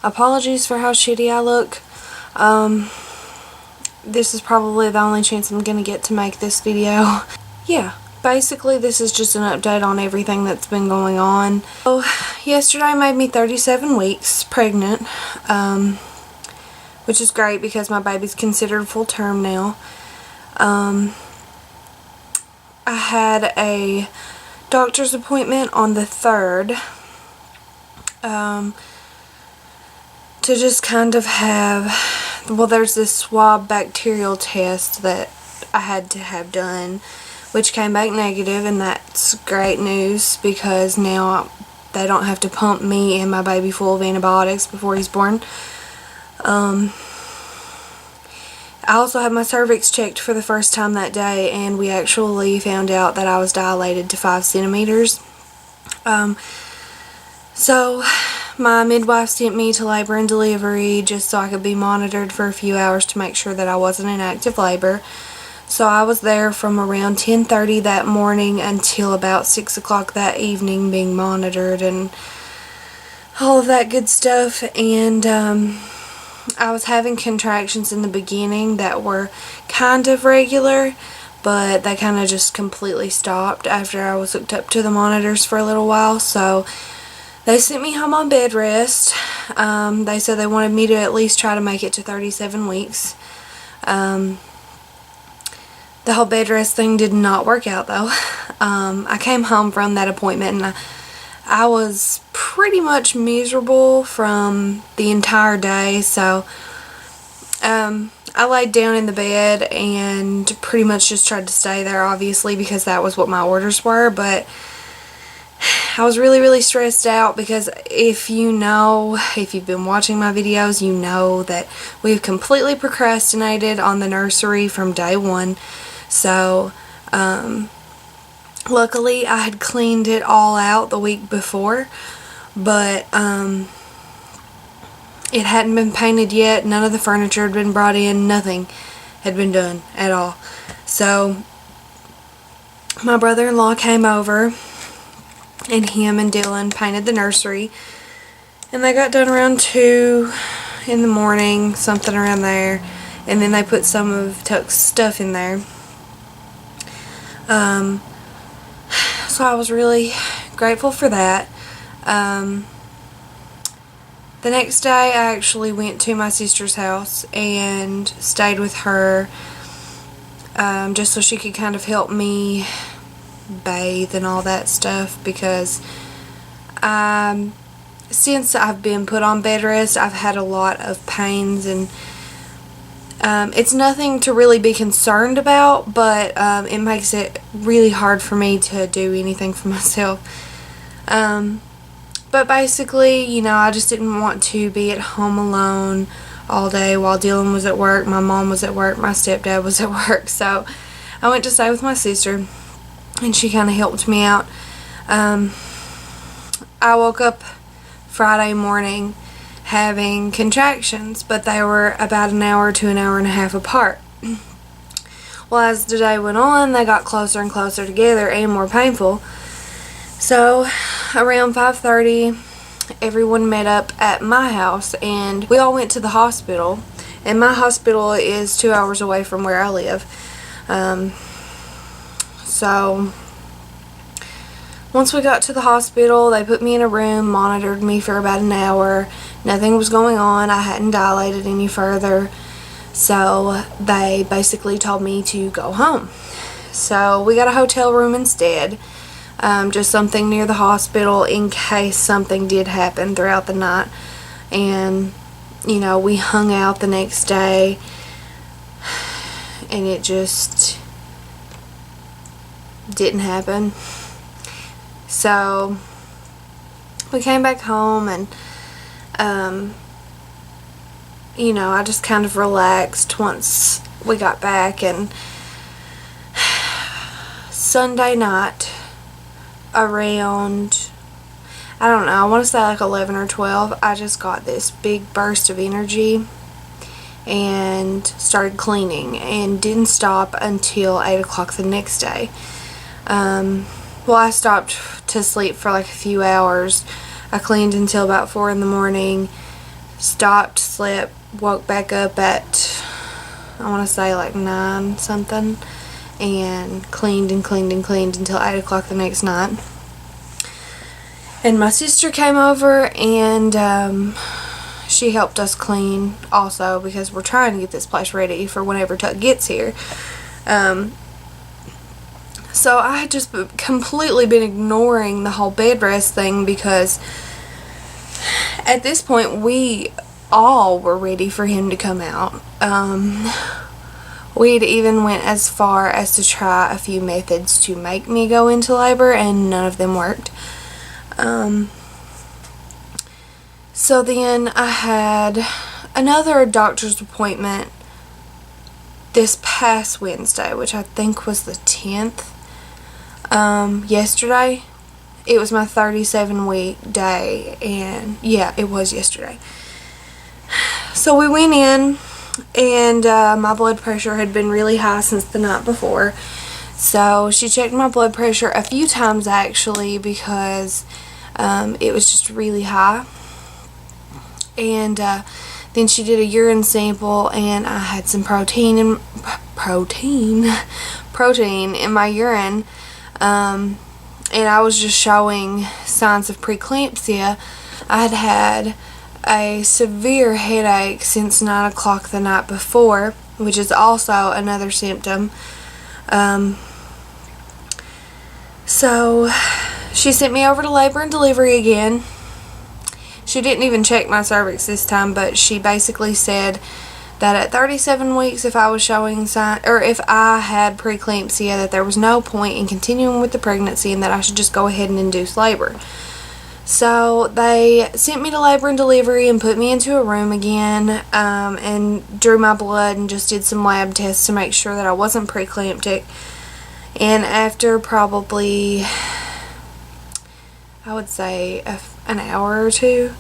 Apologies for how shitty I look. This is probably the only chance I'm gonna get to make this video. Yeah, basically this is just an update on everything that's been going on. So, yesterday made me 37 weeks pregnant, which is great because my baby's considered full term now. I had a doctor's appointment on the 3rd to just kind of have, well, there's this swab bacterial test that I had to have done, which came back negative, and that's great news because now they don't have to pump me and my baby full of antibiotics before he's born. I also had my cervix checked for the first time that day, and we actually found out that I was dilated to 5 centimeters. So my midwife sent me to labor and delivery just so I could be monitored for a few hours to make sure that I wasn't in active labor. So I was there from around 10:30 that morning until about 6 o'clock that evening being monitored and all of that good stuff. And I was having contractions in the beginning that were kind of regular, but they kind of just completely stopped after I was hooked up to the monitors for a little while. So they sent me home on bed rest. They said they wanted me to at least try to make it to 37 weeks. The whole bed rest thing did not work out though. I came home from that appointment and I was pretty much miserable from the entire day. So I laid down in the bed and pretty much just tried to stay there, obviously, because that was what my orders were. But I was really stressed out because if you've been watching my videos, you know that we've completely procrastinated on the nursery from day one. So luckily I had cleaned it all out the week before, but it hadn't been painted yet. None of the furniture had been brought in. Nothing had been done at all. So my brother-in-law came over, and him and Dylan painted the nursery, and they got done around 2 in the morning, something around there, and then they put some of Tuck's stuff in there. So I was really grateful for that. The next day I actually went to my sister's house and stayed with her, just so she could kind of help me bathe and all that stuff, because since I've been put on bed rest, I've had a lot of pains, and it's nothing to really be concerned about, but it makes it really hard for me to do anything for myself. But basically, you know, I just didn't want to be at home alone all day while Dylan was at work, my mom was at work, my stepdad was at work. So I went to stay with my sister, and she kind of helped me out. I woke up Friday morning having contractions, but they were about an hour to an hour and a half apart. Well, as the day went on, they got closer and closer together and more painful. So around 5:30, everyone met up at my house, and we all went to the hospital. And my hospital is 2 hours away from where I live. So once we got to the hospital, they put me in a room, monitored me for about an hour. Nothing was going on. I hadn't dilated any further. So they basically told me to go home. So we got a hotel room instead. Just something near the hospital in case something did happen throughout the night. And, you know, we hung out the next day, and it just didn't happen. So we came back home, and you know, I just kind of relaxed once we got back. And Sunday night around, I don't know, I want to say like 11 or 12, I just got this big burst of energy and started cleaning, and didn't stop until 8 o'clock the next day. Well, I stopped to sleep for like a few hours. I cleaned until about 4 in the morning, stopped, slept, woke back up at, I want to say like 9 something, and cleaned and cleaned and cleaned until 8 o'clock the next night. And my sister came over and she helped us clean also, because we're trying to get this place ready for whenever Tuck gets here. So I had just completely been ignoring the whole bed rest thing, because at this point we all were ready for him to come out. We had even went as far as to try a few methods to make me go into labor, and none of them worked. So then I had another doctor's appointment this past Wednesday, which I think was the 10th. Yesterday. It was my 37-week day, and yeah, it was yesterday. So we went in, and my blood pressure had been really high since the night before. So she checked my blood pressure a few times actually, because it was just really high. And then she did a urine sample, and I had some protein in my urine. And I was just showing signs of preeclampsia. I had had a severe headache since 9 o'clock the night before, which is also another symptom. So she sent me over to labor and delivery again. She didn't even check my cervix this time, but she basically said that at 37 weeks, if I was showing sign, or if I had preeclampsia, that there was no point in continuing with the pregnancy, and that I should just go ahead and induce labor. So they sent me to labor and delivery and put me into a room again, and drew my blood and just did some lab tests to make sure that I wasn't preeclamptic. And after probably, I would say an hour or two,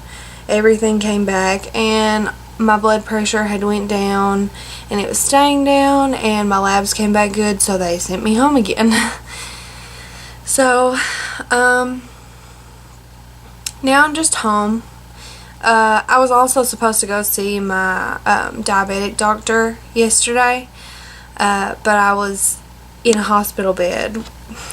everything came back, and my blood pressure had went down, and it was staying down, and my labs came back good, so they sent me home again. So now I'm just home. I was also supposed to go see my diabetic doctor yesterday, but I was in a hospital bed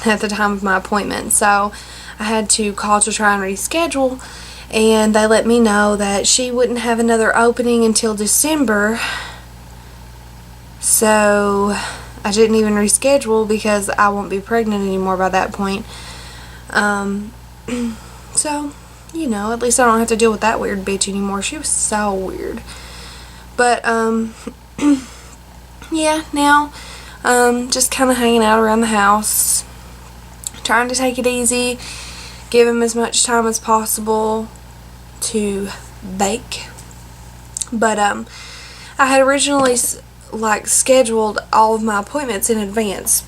at the time of my appointment, so I had to call to try and reschedule. And they let me know that she wouldn't have another opening until December. So I didn't even reschedule, because I won't be pregnant anymore by that point. So, you know, at least I don't have to deal with that weird bitch anymore. She was so weird. But, yeah, now, just kind of hanging out around the house, trying to take it easy, give him as much time as possible to bake. But I had originally scheduled all of my appointments in advance,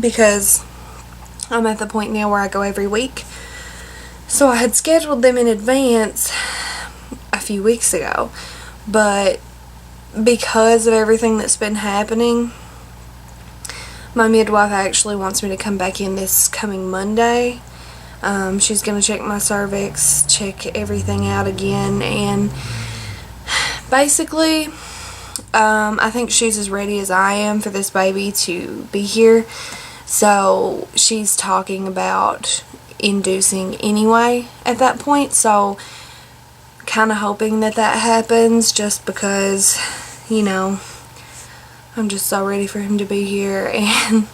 because I'm at the point now where I go every week. So I had scheduled them in advance a few weeks ago, but because of everything that's been happening, my midwife actually wants me to come back in this coming Monday. She's going to check my cervix, check everything out again, and basically, I think she's as ready as I am for this baby to be here. So she's talking about inducing anyway at that point. So kind of hoping that that happens, just because, you know, I'm just so ready for him to be here. And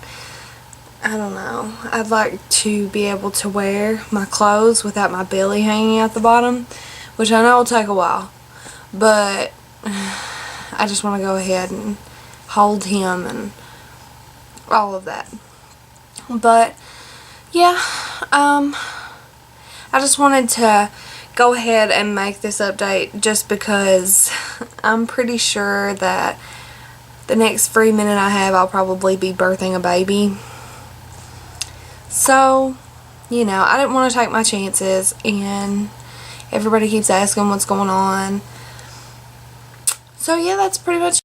I don't know, I'd like to be able to wear my clothes without my belly hanging out the bottom, which I know will take a while, but I just want to go ahead and hold him and all of that. But yeah, I just wanted to go ahead and make this update, just because I'm pretty sure that the next free minute I have, I'll probably be birthing a baby. So, you know, I didn't want to take my chances, and everybody keeps asking what's going on. So yeah, that's pretty much